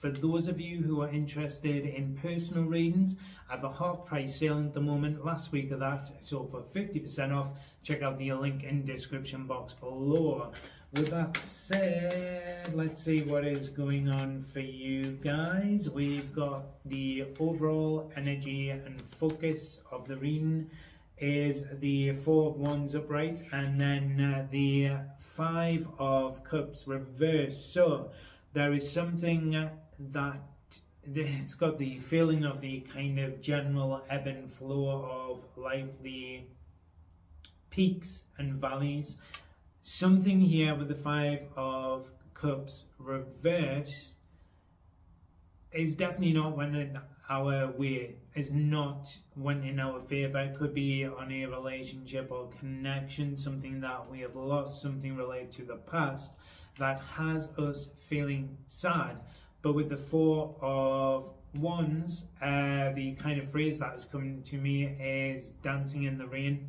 For those of you who are interested in personal readings, I have a half price sale at the moment, last week of that, so for 50% off, check out the link in the description box below. With that said, let's see what is going on for you guys. We've got the overall energy and focus of the reading is the Four of Wands upright, and then the Five of Cups reversed. So there is something that it's got the feeling of the kind of general ebb and flow of life, the peaks and valleys. Something here with the Five of Cups reversed is definitely not went in our way, is not went in our favor. It could be on a relationship or connection, something that we have lost, something related to the past that has us feeling sad. But with the Four of Wands, the kind of phrase that is coming to me is dancing in the rain.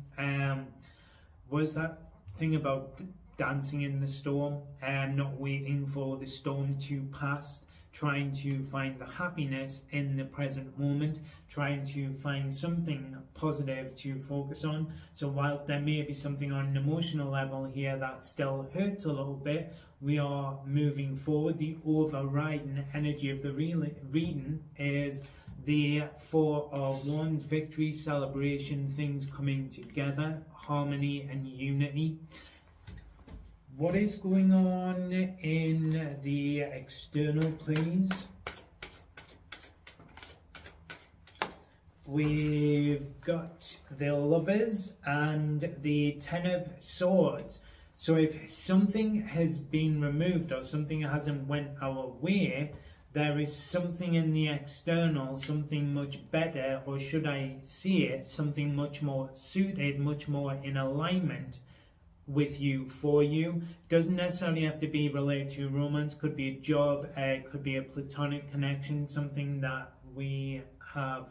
Was that thing about dancing in the storm and not waiting for the storm to pass, trying to find the happiness in the present moment, trying to find something positive to focus on. So whilst there may be something on an emotional level here that still hurts a little bit, we are moving forward. The overriding energy of the reading is the Four of Wands, victory, celebration, things coming together, harmony and unity. What is going on in the external, please? We've got the Lovers and the Ten of Swords. So if something has been removed or something hasn't went our way, there is something in the external, something much better, or should I see it, something much more suited, much more in alignment with you, for you. Doesn't necessarily have to be related to romance, could be a job, could be a platonic connection, something that we have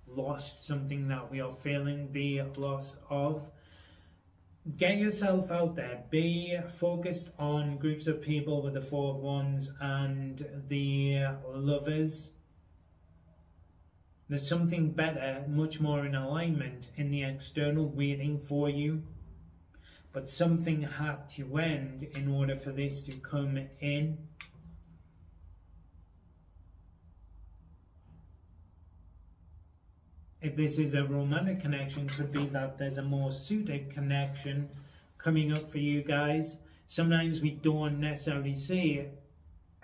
lost, something that we are feeling the loss of. Get yourself out there, be focused on groups of people with the Four of Wands and the Lovers. There's something better, much more in alignment in the external waiting for you. But something had to end in order for this to come in. If this is a romantic connection, could be that there's a more suited connection coming up for you guys. Sometimes we don't necessarily see it.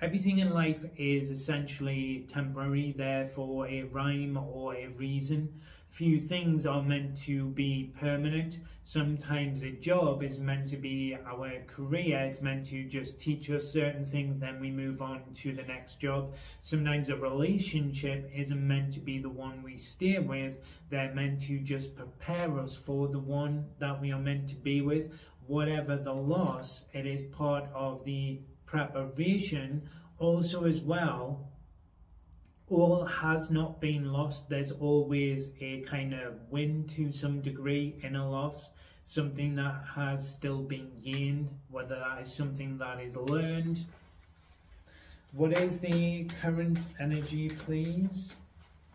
Everything in life is essentially temporary, there for a rhyme or a reason. Few things are meant to be permanent. Sometimes a job is meant to be our career. It's meant to just teach us certain things, then we move on to the next job. Sometimes a relationship isn't meant to be the one we stay with. They're meant to just prepare us for the one that we are meant to be with. Whatever the loss, it is part of the preparation. Also as well, all has not been lost. There's always a kind of win to some degree in a loss, something that has still been gained, whether that is something that is learned. What is the current energy, please?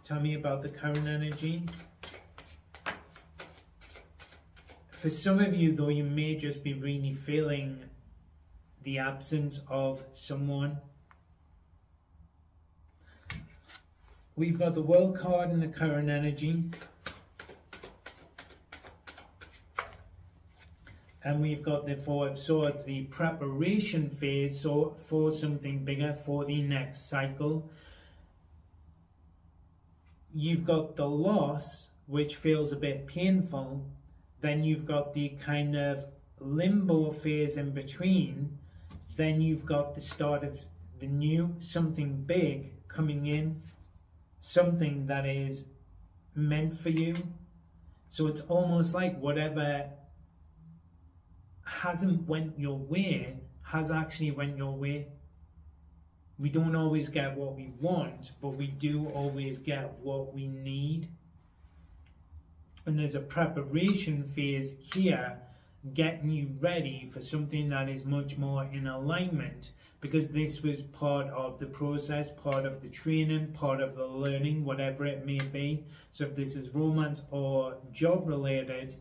Tell me about the current energy. For some of you though, you may just be really feeling the absence of someone. We've got the World card in the current energy. And we've got the Four of Swords, the preparation phase, so for something bigger, for the next cycle. You've got the loss, which feels a bit painful. Then you've got the kind of limbo phase in between. Then you've got the start of the new, something big coming in. Something that is meant for you. So it's almost like whatever hasn't went your way has actually went your way. We don't always get what we want, but we do always get what we need. And there's a preparation phase here getting you ready for something that is much more in alignment, because this was part of the process, part of the training, part of the learning, whatever it may be. So if this is romance or job related,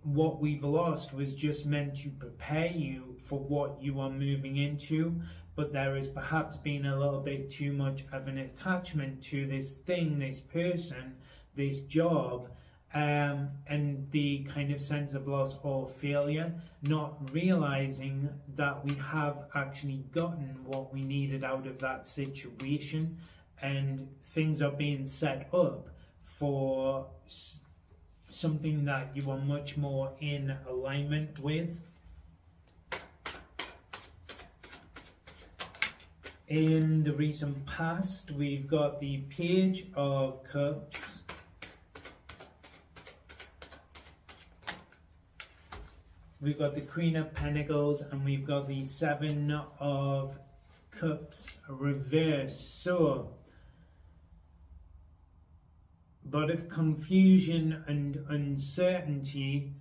what we've lost was just meant to prepare you for what you are moving into, but there has perhaps been a little bit too much of an attachment to this thing, this person, this job, and the kind of sense of loss or failure, not realizing that we have actually gotten what we needed out of that situation, and things are being set up for something that you are much more in alignment with. In the recent past, we've got the Page of Cups, we've got the Queen of Pentacles, and we've got the Seven of Cups reversed. So a lot of confusion and uncertainty.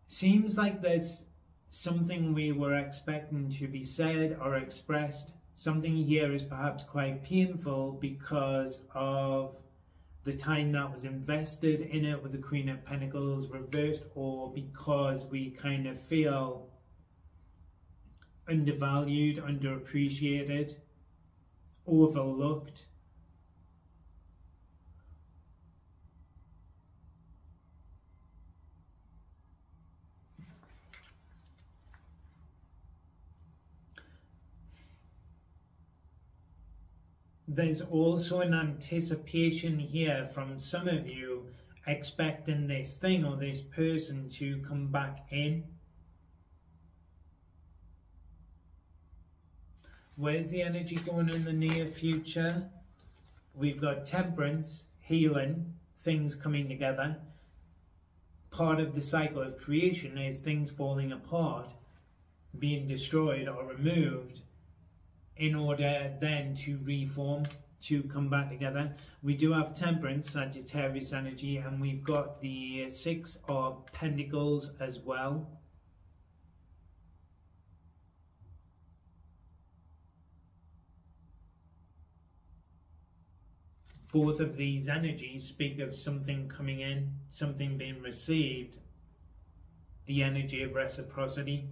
Seems like there's something we were expecting to be said or expressed. Something here is perhaps quite painful because of the time that was invested in it with the Queen of Pentacles reversed, or because we kind of feel undervalued, underappreciated, overlooked. There's also an anticipation here from some of you expecting this thing or this person to come back in. Where's the energy going in the near future? We've got Temperance, healing, things coming together. Part of the cycle of creation is things falling apart, being destroyed or removed, in order then to reform, to come back together. We do have Temperance, Sagittarius energy, and we've got the Six of Pentacles as well. Both of these energies speak of something coming in, something being received, the energy of reciprocity.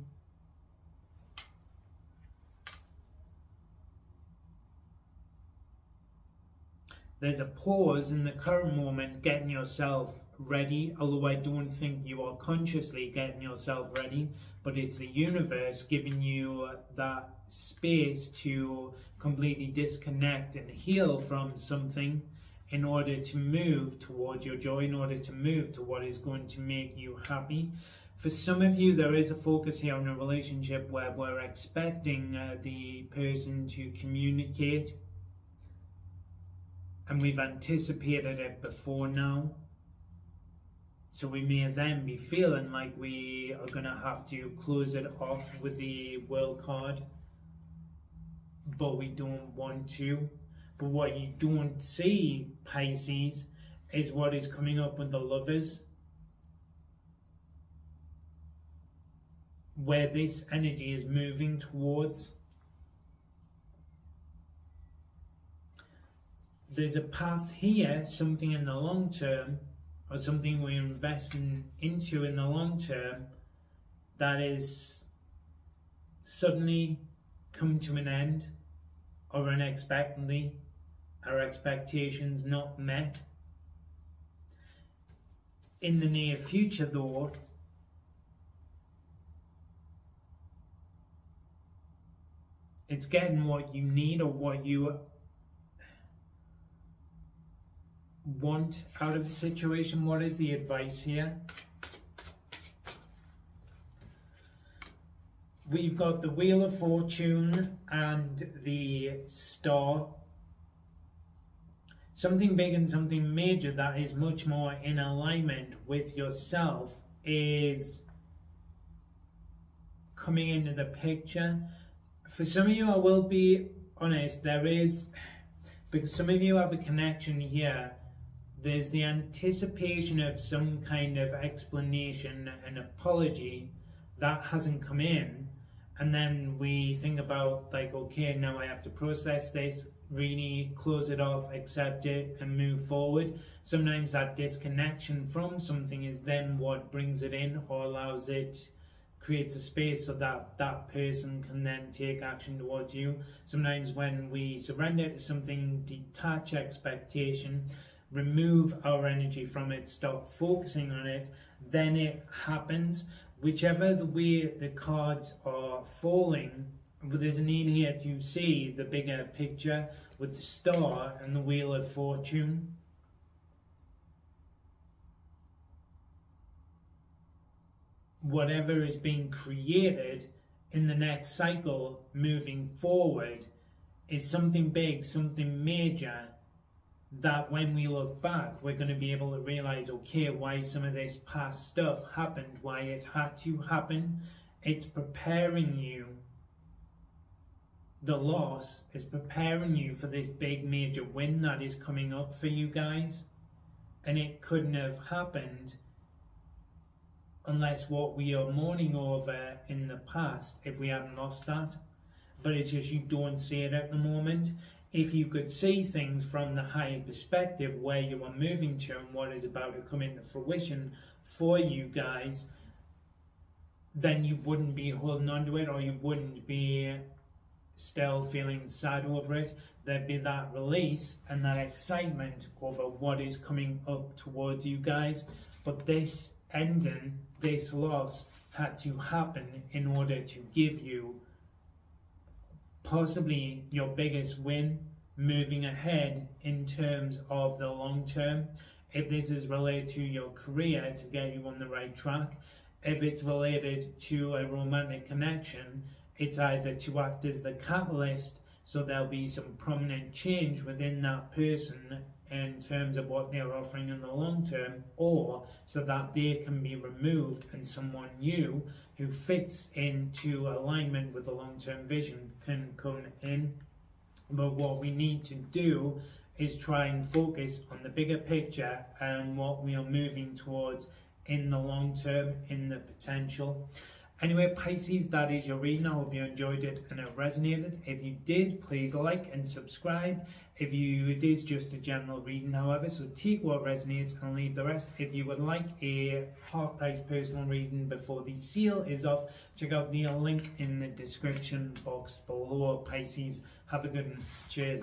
There's a pause in the current moment, getting yourself ready, although I don't think you are consciously getting yourself ready, but it's the universe giving you that space to completely disconnect and heal from something in order to move towards your joy, in order to move to what is going to make you happy. For some of you, there is a focus here on a relationship where we're expecting the person to communicate, and we've anticipated it before now. So we may then be feeling like we are going to have to close it off with the World card, but we don't want to. But what you don't see, Pisces, is what is coming up with the Lovers, where this energy is moving towards. There's a path here, something in the long term, or something we're investing into in the long term, that is suddenly come to an end, or unexpectedly, our expectations not met. In the near future though, it's getting what you need or what you want out of the situation. What is the advice here? We've got the Wheel of Fortune and the Star. Something big and something major that is much more in alignment with yourself is coming into the picture. For some of you, I will be honest, there is, because some of you have a connection here there's the anticipation of some kind of explanation and apology that hasn't come in, and then we think about like, okay, now I have to process this, really close it off, accept it, and move forward. Sometimes that disconnection from something is then what brings it in or allows it, creates a space so that that person can then take action towards you. Sometimes when we surrender to something, detach expectation, remove our energy from it, stop focusing on it, then it happens. Whichever the way the cards are falling, but there's a need here to see the bigger picture with the star and the wheel of fortune. Whatever is being created in the next cycle moving forward is something big, something major, that when we look back, we're going to be able to realize, okay, why some of this past stuff happened, why it had to happen. It's preparing you. The loss is preparing you for this big major win that is coming up for you guys. And it couldn't have happened unless what we are mourning over in the past, if we hadn't lost that. But it's just you don't see it at the moment. If you could see things from the higher perspective where you are moving to and what is about to come into fruition for you guys, then you wouldn't be holding on to it, or you wouldn't be still feeling sad over it. There'd be that release and that excitement over what is coming up towards you guys. But this ending, this loss, had to happen in order to give you possibly your biggest win moving ahead in terms of the long term. If this is related to your career, to get you on the right track. If it's related to a romantic connection, it's either to act as the catalyst, so there'll be some prominent change within that person in terms of what they're offering in the long term, or so that they can be removed and someone new who fits into alignment with the long-term vision can come in. But what we need to do is try and focus on the bigger picture and what we are moving towards in the long term, in the potential. Anyway, Pisces, that is your reading. I hope you enjoyed it and it resonated. If you did, please like and subscribe. It is just a general reading, however, so take what resonates and leave the rest. If you would like a half-price personal reading before the sale is off, check out the link in the description box below. Pisces, have a good one. Cheers.